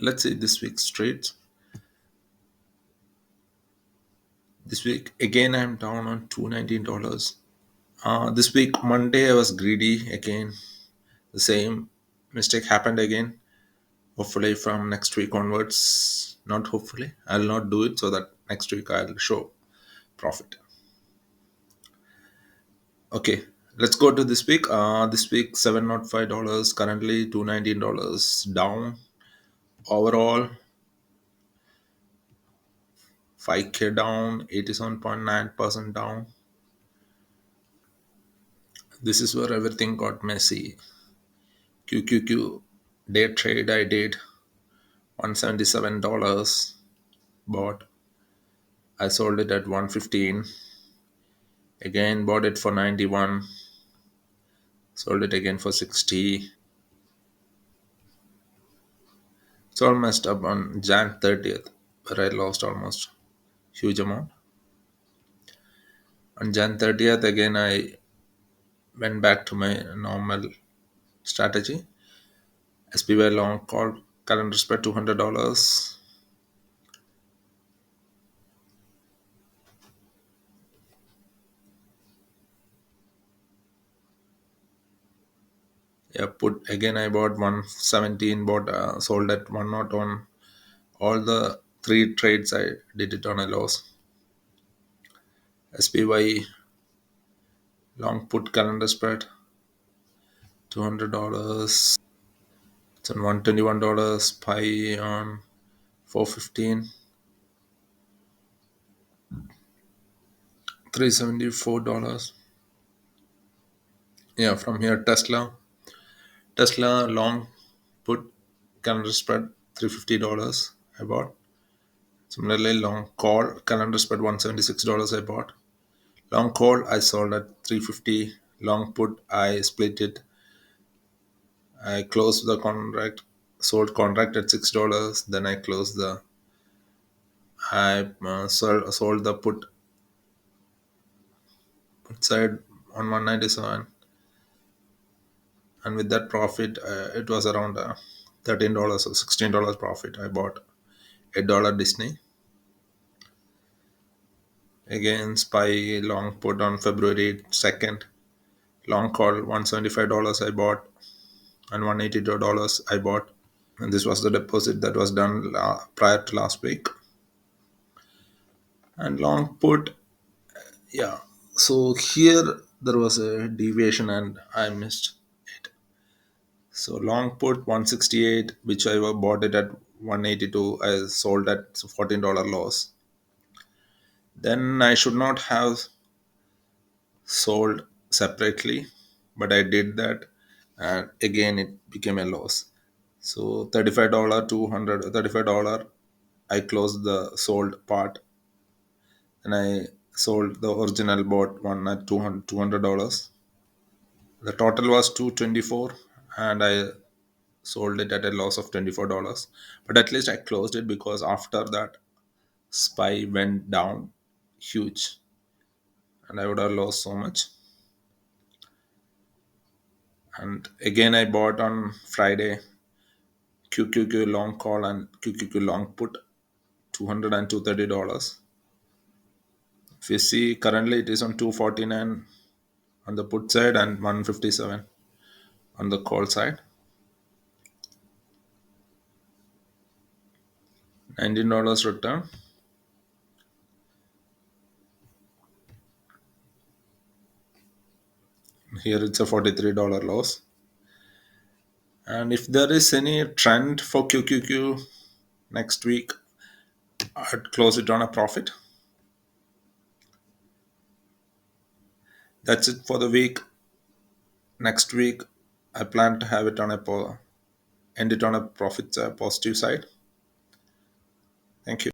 Let's see this week's trades. This week again I'm down on $219. This week Monday I was greedy again. The same mistake happened again. Hopefully from next week onwards, not hopefully, I'll not do it so that next week I'll show profit. Okay, let's go to this week. This week $705, currently $219 down. Overall 5k down, 87.9% down. This is where everything got messy. QQQ day trade I did $177, bought. I sold it at 115. Again bought it for 91. Sold it again for 60. It's all messed up on Jan 30th, where I lost almost huge amount. On Jan 30th, again I went back to my normal strategy. SPY long call, calendar spread $200. Yeah, put again I bought 117, bought sold at 101. All the three trades I did it on a loss. SPY long put calendar spread $200. It's on $121. SPY on 415. $374. Yeah, from here Tesla long put calendar spread $350 I bought. Similarly, long call calendar spread $176 I bought. Long call I sold at 350. Long put I split it. I closed the contract, sold contract at $6. Then I closed the I sold the put side on 197, and with that profit it was around $13 or $16 profit. I bought $8 Disney. Again, SPY long put on February 2nd. Long call $175 I bought, and $182 I bought. And this was the deposit that was done prior to last week. And long put, yeah. So here there was a deviation and I missed it. So long put 168, which I bought it at 182. I sold at $14 loss. Then I should not have sold separately, but I did that, and again it became a loss. So $35, 200, $35. I closed the sold part, and I sold the original bought one at $200. The total was 224, and I sold it at a loss of $24. But at least I closed it, because after that SPY went down huge, and I would have lost so much. And again I bought on Friday QQQ long call and QQQ long put, 200 and $230. If you see, currently it is on 249 on the put side and 157 on the call side. $19 return. Here it's a $43 loss. And if there is any trend for QQQ next week, I'd close it on a profit. That's it for the week. Next week, I plan to have it on end it on a profit positive side. Thank you.